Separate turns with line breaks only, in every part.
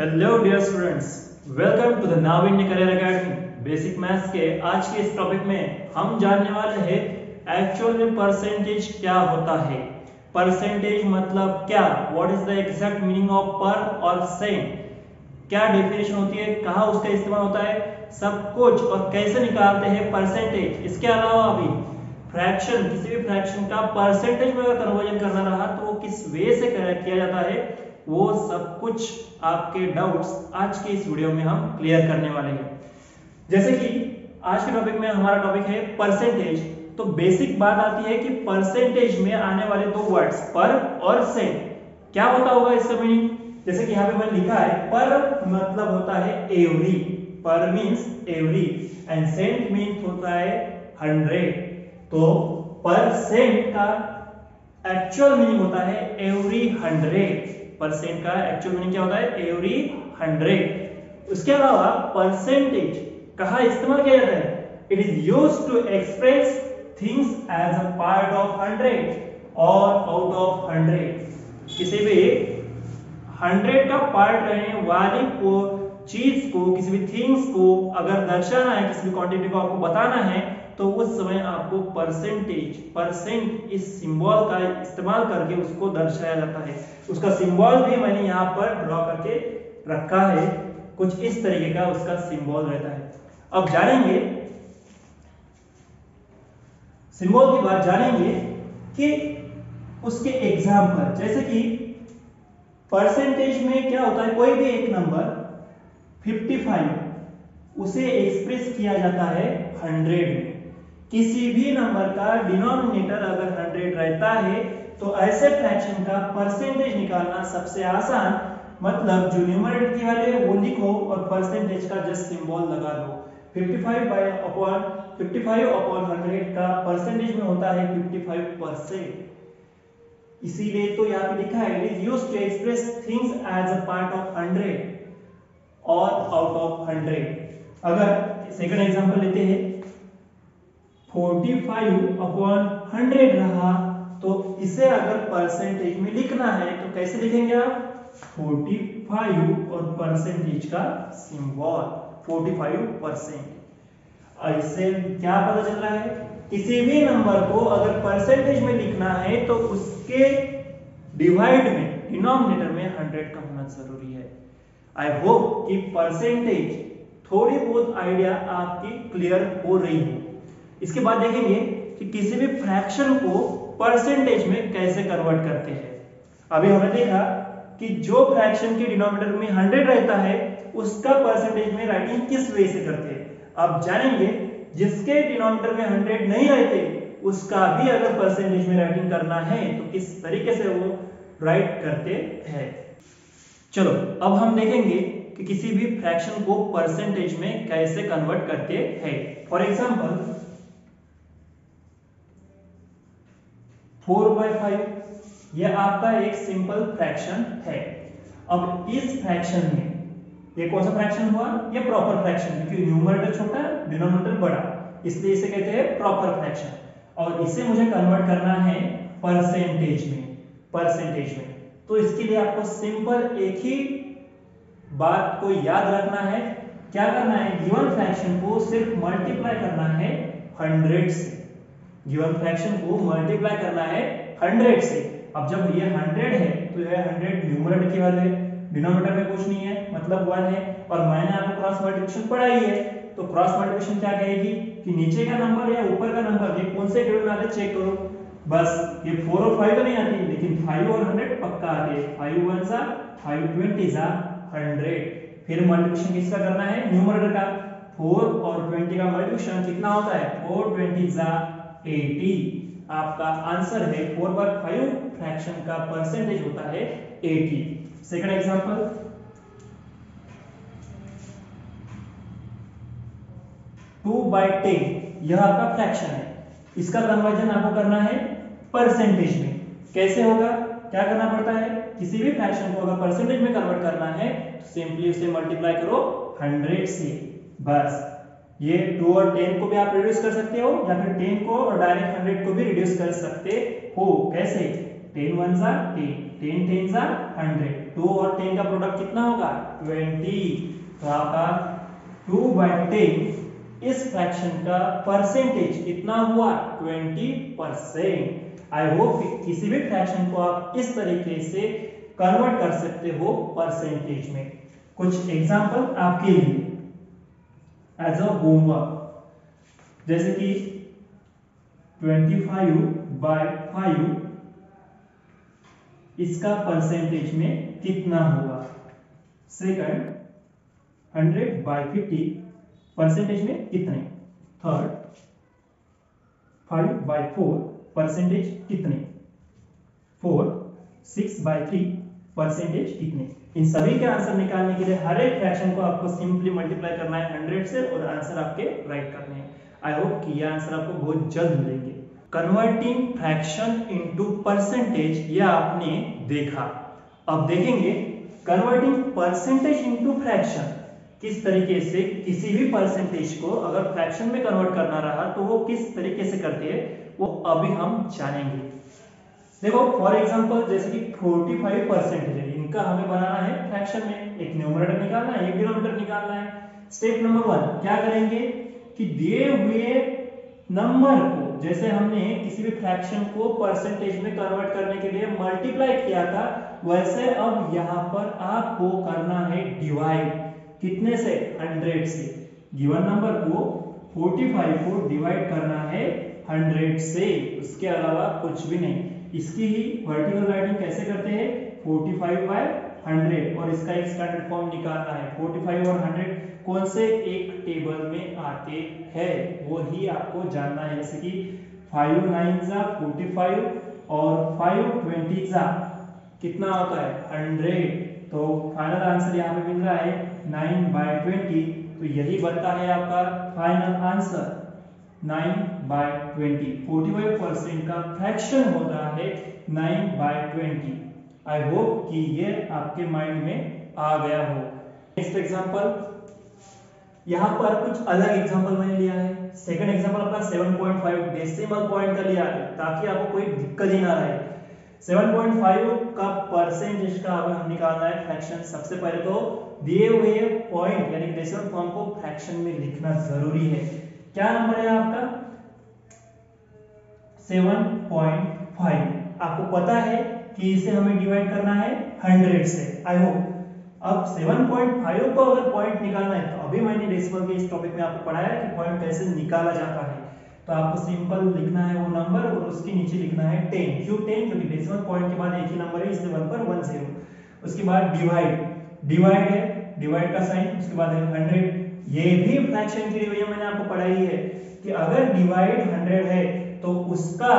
Hello dear students, welcome to the now India career academy. Basic maths के आज के इस टॉपिक में हम जानने वाले हैं एक्चुअल में परसेंटेज क्या होता है। परसेंटेज मतलब क्या, what is the exact meaning of पर और सेंट, क्या डेफिनेशन होती है, कहाँ उसका इस्तेमाल होता है, सब कुछ, और कैसे निकालते हैं परसेंटेज। इसके अलावा अभी फ्रैक्शन, किसी भी फ्रैक्शन का परसेंटेज में अगर कन्वर्जन करना रहा तो वो किस वे से किया जाता है, वो सब कुछ आपके डाउट्स आज के इस वीडियो में हम क्लियर करने वाले हैं। जैसे कि आज के टॉपिक में हमारा टॉपिक है परसेंटेज, तो बेसिक बात आती है कि परसेंटेज में आने वाले दो वर्ड्स पर और सेंट, क्या होता होगा इसका मीनिंग। जैसे कि यहाँ पे मैंने लिखा है पर मतलब होता है every, per means every and cent means होता है 100। तो परसेंट का एक्चुअल मीनिंग होता है एवरी 100। परसेंट का एक्चुअल मीनिंग क्या होता है, एवरी 100। उसके अलावा परसेंटेज कहाँ इस्तेमाल किया जाता है, it is used to express things as a part of 100 और आउट ऑफ 100। किसी भी 100 का पार्ट रहने वाली को चीज को, किसी भी थिंग्स को अगर दर्शाना है, किसी भी क्वांटिटी को आपको बताना है, तो उस समय आपको परसेंटेज, परसेंट इस सिंबल का इस्तेमाल करके उसको दर्शाया जाता है। उसका सिंबल भी मैंने यहाँ पर ड्रॉ करके रखा है, कुछ इस तरीके का उसका सिंबल रहता है। अब जानेंगे सिंबल की बात, जानेंगे कि उसके एग्जाम्पल। जैसे कि परसेंटेज में क्या होता है, कोई भी एक नंबर 55 उसे एक्सप्रेस किया जाता है 100 में। किसी भी नंबर का डिनोमिनेटर अगर 100 रहता है तो ऐसे फ्रैक्शन का परसेंटेज निकालना सबसे आसान, मतलब जो न्यूमरेटर की वैल्यू है वो लिखो और परसेंटेज का जस्ट सिंबल लगा दो। 55 अपॉन 100 का परसेंटेज में होता है 55%। इसीलिए तो यहाँ पे लिखा है it is used to express things as a part of 100 और आउट ऑफ 100। अगर सेकंड एग्जांपल लेते हैं, 45 अपॉन 100 रहा, तो इसे अगर परसेंटेज में लिखना है तो कैसे लिखेंगे आप, 45 और परसेंटेज का सिंबल 45%। इससे क्या पता चल रहा है, किसी भी नंबर को अगर परसेंटेज में लिखना है तो उसके डिवाइड में, डिनोमिनेटर में 100 का होना जरूरी है। आई होप कि परसेंटेज थोड़ी बहुत आइडिया आपकी क्लियर हो रही है। इसके बाद देखेंगे कि किसी भी फ्रैक्शन को परसेंटेज में कैसे कन्वर्ट करते हैं। अभी हमने देखा कि जो फ्रैक्शन के डिनोमिनेटर में 100 रहता है उसका परसेंटेज में राइटिंग किस वे से करते हैं। अब जानेंगे जिसके डिनोमिनेटर में 100 नहीं रहते उसका भी अगर परसेंटेज में राइटिंग करना है तो किस तरीके से वो राइट करते हैं। चलो अब हम देखेंगे कि किसी भी फ्रैक्शन को परसेंटेज में कैसे कन्वर्ट करते हैं। फॉर एग्जांपल 4/5 यह आपका एक सिंपल फ्रैक्शन है। अब इस फ्रैक्शन में ये कौन सा फ्रैक्शन हुआ, ये प्रॉपर फ्रैक्शन, क्योंकि न्यूमरेटर छोटा डिनोमिनेटर बड़ा, इसलिए इसे कहते हैं प्रॉपर फ्रैक्शन। और इसे मुझे कन्वर्ट करना है परसेंटेज में, परसेंटेज में। तो इसके लिए आपको सिंपल एक ही बात को याद रखना है। क्या करना है, गिवन फ्रैक्शन को सिर्फ मल्टीप्लाई करना है 100 से। गिवन फ्रैक्शन को मल्टीप्लाई करना है 100 से। अब जब ये 100 है तो यह 100 न्यूमरेटर की वैल्यू है, डिनोमिनेटर में कुछ नहीं है, मतलब 1 है। और मैंने आपको क्रॉस मल्टीप्लिकेशन पढ़ाई है, तो क्रॉस मल्टीप्लिकेशन क्या कहेगी कि नीचे का नंबर या ऊपर का नंबर ये कौन से टेबल में आता है चेक करो। बस ये 4 और 5 तो नहीं आती, लेकिन 5 और 100 पक्का आते हैं। 5 1 जा 5 20 जा 100। फिर मल्टीप्लिकेशन किसका करना है, न्यूमरेटर का। 4 और 20 का मल्टीप्लिकेशन कितना होता है, 4 20 जा 80। आपका आंसर है 4/5 फ्रैक्शन का परसेंटेज होता है 80। सेकंड एग्जांपल, 2/10 यह आपका फ्रैक्शन है, इसका कन्वर्जन आपको करना है परसेंटेज में। कैसे होगा, क्या करना पड़ता है, किसी भी फ्रैक्शन को अगर परसेंटेज में कन्वर्ट करना है तो सिंपली उसे मल्टीप्लाई करो 100 से। बस ये 2 और 10 को भी आप रिड्यूस कर सकते हो, या फिर 10 को और डायरेक्ट 100 को भी रिड्यूस कर सकते हो। कैसे, 10 1 जा 10, 10 10 जा 100, 2 और 10 का प्रोडक्ट कितना होगा 20। तो आपका 2/10 इस फ्रैक्शन का परसेंटेज कितना हुआ 20%। आई होप किसी भी फ्रैक्शन को आप इस तरीके से कन्वर्ट कर सकते हो परसेंटेज में। कुछ एग्जांपल आपके लिए एज अ होमवर्क, जैसे कि 25/5 इसका परसेंटेज में कितना होगा। सेकंड 100/50 परसेंटेज में कितने। थर्ड 5/4 परसेंटेज कितने। फोर्थ 6/3 परसेंटेज कितने। इन सभी के आंसर निकालने के लिए हर एक फ्रैक्शन को आपको सिंपली मल्टीप्लाई करना है 100 से और आंसर आपके राइट करने हैं। आई होप कि ये आंसर आपको बहुत जल्द मिलेंगे। कन्वर्टिंग फ्रैक्शन इनटू परसेंटेज ये आपने देखा। अब देखेंगे कन्वर्टिंग परसेंटेज इनटू फ्रैक्शन किस तरीके से किसी भी परसेंटेज को अगर फ्रैक्शन में कन्वर्ट करना रहा तो वो किस तरीके से करते हैं वो अभी हम जानेंगे। देखो फॉर एग्जांपल जैसे कि 45% है, इनका हमें बनाना है फ्रैक्शन में, एक न्यूमरेटर निकालना है एक डिनोमिनेटर निकालना है। स्टेप नंबर 1 क्या करेंगे कि दिए हुए नंबर को जैसे हमने किसी भी फ्रैक्शन को परसेंटेज में कन्वर्ट करने के लिए मल्टीप्लाई किया था वैसे अब यहां पर आपको करना है डिवाइड। कितने से 100 से। गिवन नंबर को 45 को डिवाइड करना है 100 से, उसके अलावा कुछ भी नहीं। इसकी ही वर्टिकल राइटिंग कैसे करते हैं 45/100 और इसका एक स्टैंडर्ड फॉर्म निकालना है। 45 और 100 कौन से एक टेबल में आते हैं वो ही आपको जानना है। जैसे कि 5 9 जा 45 और 5 20 जा कितना होता है 100। तो फाइनल आंसर यहाँ पे मिल रहा है 9/20। तो यही बनता है आपका फाइनल आंसर 9/20। 45% का फ्रैक्शन होता है 9/20। आई होप कि ये आपके माइंड में आ गया हो। नेक्स्ट एग्जांपल, यहां पर कुछ अलग एग्जांपल मैंने लिया है। सेकंड एग्जांपल आपका 7.5 डेसिमल पॉइंट का लिया है ताकि आपको कोई दिक्कत ही ना रहे। 7.5 का परसेंटेज का अब हम निकालना है फ्रैक्शन। सबसे पहले तो दिए हुए पॉइंट यानी डेसिमल फॉर्म को फ्रैक्शन में लिखना जरूरी है। क्या नंबर है आपका 7.5। आपको पता है कि इसे हमें डिवाइड करना है 100 से। आई होप अब 7.5 को अगर पॉइंट निकालना है तो अभी मैंने डेसिमल के इस टॉपिक में आपको पढ़ाया कि पॉइंट कैसे निकाला जाता है। तो आपको सिंपल लिखना है वो नंबर और उसके नीचे लिखना है 10। क्यों 10? क्योंकि डेसिमल पॉइंट के बाद एक ही नंबर है इसलिए 1 पर 1 0। उसके बाद डिवाइड है, डिवाइड का साइन, उसके बाद है 100। ये भी फ्रैक्शन की डिवीजन मैंने आपको पढ़ाई है कि अगर डिवाइड 100 है तो उसका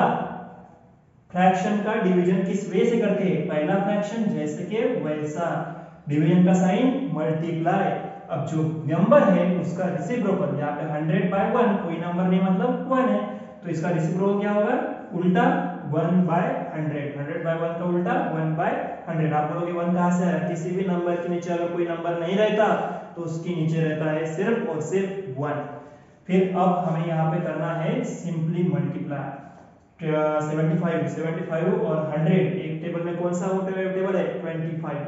फ्रैक्शन का डिवीजन किस वे से करते हैं, पहला फ्रैक्शन जैसे के वैसा, डिवीजन का साइन मल्टीप्लाई। अब जो नंबर है उसका रेसिप्रोकल, यहाँ पे 100/1 कोई नंबर नहीं मतलब 1 है तो इसका रेसिप्रोकल क्या होगा उल्टा 1/100। 100/1 का उल्टा 1/100। आप बोलोगे 1 कहां से आया? किसी भी नंबर के नीचे अगर कोई नंबर नहीं रहता तो उसके नीचे रहता है सिर्फ और सिर्फ 1। फिर अब हमें यहाँ पे करना है सिंपली मल्टीप्लाई। 75 और 100 एक टेबल में कौन सा टेबल है 25।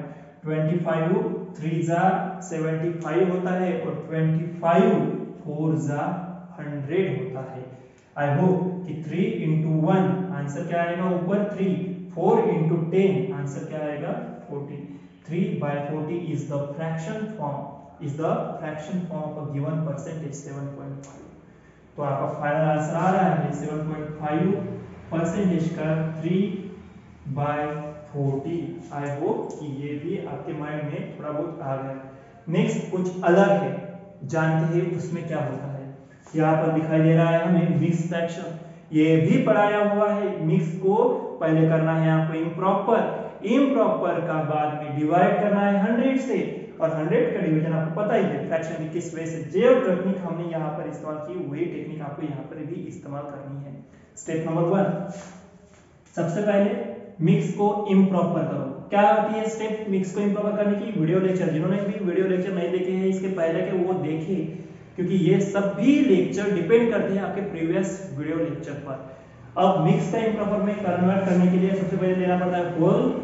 25 3 जा 75 होता है और 25 4 जा 100 होता है। आई होप कि 3 into 1 आंसर क्या आएगा ऊपर 3, 4 into 10 आंसर क्या आएगा 40। 3/40 is the fraction form of a given percentage 7.5। तो आपका फाइनल आंसर आ रहा है 7.5 परसेंटेज का 3/40। आई होप कि ये भी आपके माइंड में थोड़ा बहुत आ गया। नेक्स्ट कुछ अलग है, जानते हैं उसमें क्या होता है। यहाँ पर दिखाई दे रहा है हमें मिक्स फ्रैक्शन, ये भी पढ़ाया हुआ है। मिक्स को पहले करना है आपको इम्प्रॉपर का बाद में डिवाइड करना है 100 से और 100 का डिवीजन आपको पता ही है फ्रैक्शन की किस वे से। जो टेक्निक हमने यहाँ पर इस्तेमाल की वही टेक्निक आपको यहाँ पर भी इस्तेमाल करनी है। स्टेप नंबर 1, सबसे पहले मिक्स को इम्प्रॉपर करो। क्या होती है स्टेप मिक्स को इम्प्रॉपर करने की? वीडियो लेक्चर, जिन्होंने भी वीडियो लेक्चर नहीं देखे हैं इसके पहले के वो देखें, क्योंकि ये सब भी लेक्चर डिपेंड करते हैं आपके प्रीवियस वीडियो लेक्चर पर। अब मिक्स का इम्प्रॉपर में कन्वर्ट करने के लिए सबसे पहले लेना पड़ता है whole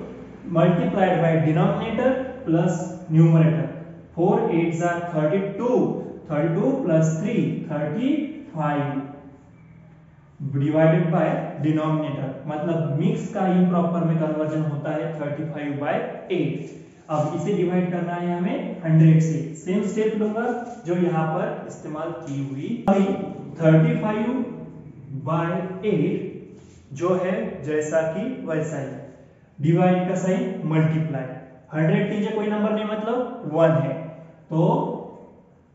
multiplied by denominator plus numerator. 4 8 जा 32, 32 प्लस 3 35 डिवाइडेड बाय डिनोमिनेटर, मतलब मिक्स का इम्प्रॉपर में कन्वर्जन होता है 35 बाय 8। अब इसे डिवाइड करना है हमें 100 से। सेम स्टेप लूंगा जो यहाँ पर इस्तेमाल की हुई 35 बाय 8 जो है जैसा कि वैसा ही, डिवाइड का साइन मल्टीप्लाई, 100 कीजिए कोई नंबर नहीं मतलब 1 है, तो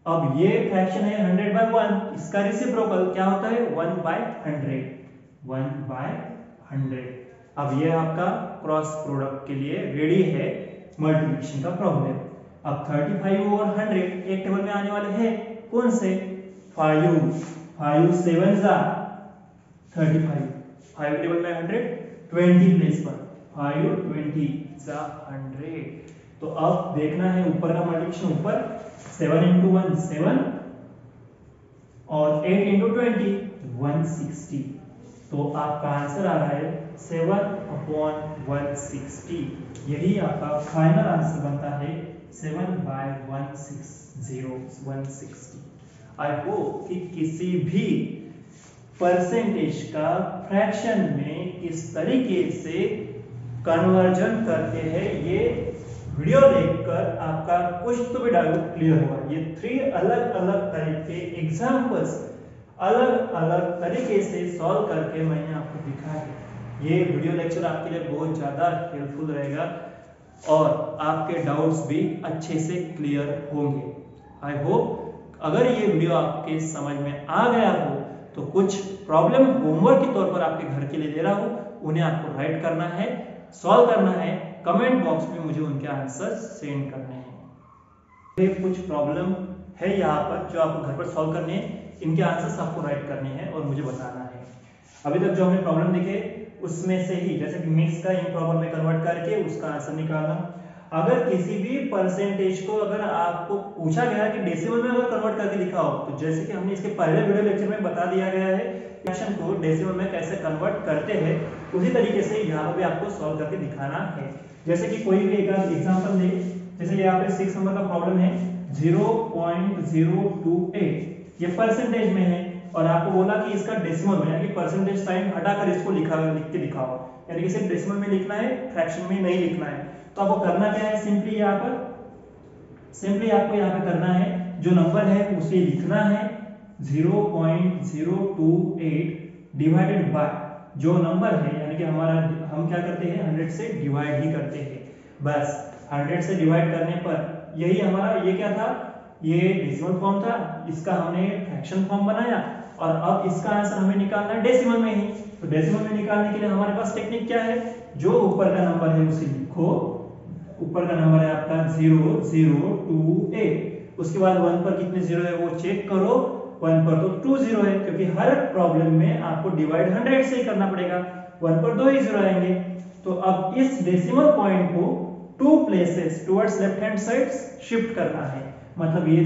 अब ये फ्रैक्शन है 100 बाय 1, इसका रेसिप्रोकल क्या होता है 1 बाय 100, 1 बाय 100। अब ये आपका क्रॉस प्रोडक्ट के लिए रेडी है मल्टीप्लिकेशन का प्रॉब्लम। अब 35 और 100 एक टेबल में आने वाले हैं, कौन से 5 5 7 जा 35, 5 टेबल में 100 20 प्लेस पर 5 20 जा 100। तो अब देखना है ऊपर का मल्टीप्लिकेशन, ऊपर 7 into 1 7 और 8 into 20 160, तो आपका आंसर आ रहा है 7/160। यही आपका फाइनल आंसर बनता है 7/160। आई होप कि किसी भी परसेंटेज का फ्रैक्शन में किस तरीके से कन्वर्जन करते हैं ये वीडियो देखकर आपका कुछ तो भी डाउट क्लियर होगा। ये 3 अलग अलग तरीके एग्जांपल्स अलग अलग तरीके से सॉल्व करके मैंने आपको दिखाया है। ये वीडियो लेक्चर आपके लिए बहुत ज़्यादा हेल्पफुल रहेगा और आपके डाउट्स भी अच्छे से क्लियर होंगे। आई होप अगर ये वीडियो आपके समझ में आ गया हो तो कुछ प्रॉब्लम होमवर्क के तौर पर आपके घर के लिए दे रहा हूँ, उन्हें आपको राइट करना है, सॉल्व करना है, कमेंट बॉक्स में मुझे उनके आंसर सेंड करने हैं। ये कुछ प्रॉब्लम है यहाँ पर जो आपको घर पर सॉल्व करने हैं, इनके आंसर्स आपको राइट करने हैं और मुझे बताना है। अभी तक जो हमने प्रॉब्लम देखे उसमें से ही, जैसे कि मिक्स का इम्प्रॉपर में कन्वर्ट करके उसका आंसर निकालना। अगर किसी भी परसेंटेज को अगर आपको पूछा गया कि डेसिमल में अगर कन्वर्ट करके दिखाओ, तो जैसे कि हमने इसके पहले वीडियो लेक्चर में बता दिया गया है फ्रैक्शन को डेसिमल में कैसे कन्वर्ट करते हैं, उसी तरीके से यहाँ पर भी आपको सॉल्व करके दिखाना है। जैसे कि कोई भी एक एग्जांपल ले, जैसे यहाँ पे 6 नंबर का प्रॉब्लम है 0.028, ये परसेंटेज में है और आपको बोला कि इसका डेसिमल में यानी कि परसेंटेज साइन हटाकर इसको लिख के दिखाओ, यानी कि सिर्फ डेसिमल में लिखना है, फ्रैक्शन में नहीं लिखना है। तो आपको करना क्या है, सिंपली आपको यहाँ पे करना है जो नंबर है उसे लिखना है 0.028 डिवाइडेड बाय जो नंबर है, यानी कि हम क्या करते हैं 100 से डिवाइड ही करते हैं। बस 100 से डिवाइड करने पर यही हमारा ये क्या था, ये डेसिमल फॉर्म था, इसका हमने फ्रैक्शन फॉर्म बनाया और अब इसका आंसर हमें निकालना है डेसिमल में ही। तो डेसिमल में निकालने के लिए हमारे पास टेक्निक क्या है, जो ऊपर का नंबर है उसे लिखो, ऊपर का नंबर है आपका 0028, उसके बाद 1 पर कितने जीरो है वो चेक करो, 1 पर तो 2 जीरो है क्योंकि हर प्रॉब्लम में आपको डिवाइड 100 से ही करना पड़ेगा, 1 पर 2 ही जीरो आएंगे। तो अब इस डेसिमल पॉइंट को 2 places towards left hand side shift करना है, मतलब ये ये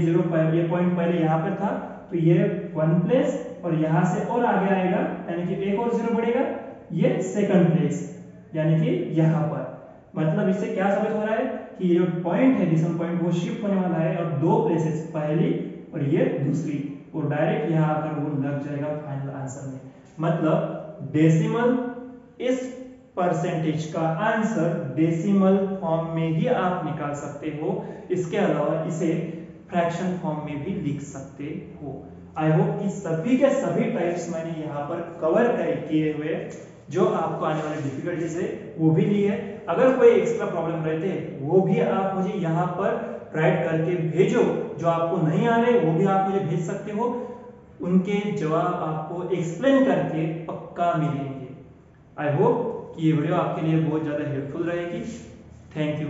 पॉइंट पहले यहाँ पर था तो ये 1 प्लेस और यहाँ से और आगे आएगा, यानी कि एक और जीरो बढ़ेगा, ये सेकंड प्लेस यानी कि यहाँ पर। मतलब इससे क्या साबित हो रहा है कि ये पॉइंट है डेसिमल पॉइंट वो शिफ्ट होने वाला है और 2 प्लेसेस पहली और ये दूसरी, और डायरेक्ट यहाँ आकर वो लग जाएगा फाइनल आंसर में। मतलब डेसिमल इस परसेंटेज का आंसर डेसिमल फॉर्म में ही आप निकाल सकते हो, इसके अलावा इसे फ्रैक्शन फॉर्म में भी लिख सकते हो। आई होप कि सभी के सभी टाइप्स मैंने यहाँ पर कवर किए हुए, जो आपको आने वाली डिफिकल्टीज है वो भी ली है। अगर कोई एक्स्ट्रा प्रॉब्लम रहते हैं वो भी आप मुझे यहाँ पर राइट करके भेजो, जो आपको नहीं आ रहे वो भी आप मुझे भेज सकते हो, उनके जवाब आपको एक्सप्लेन करके पक्का मिलेंगे। आई होप कि ये वीडियो आपके लिए बहुत ज़्यादा हेल्पफुल रहेगी। Thank you.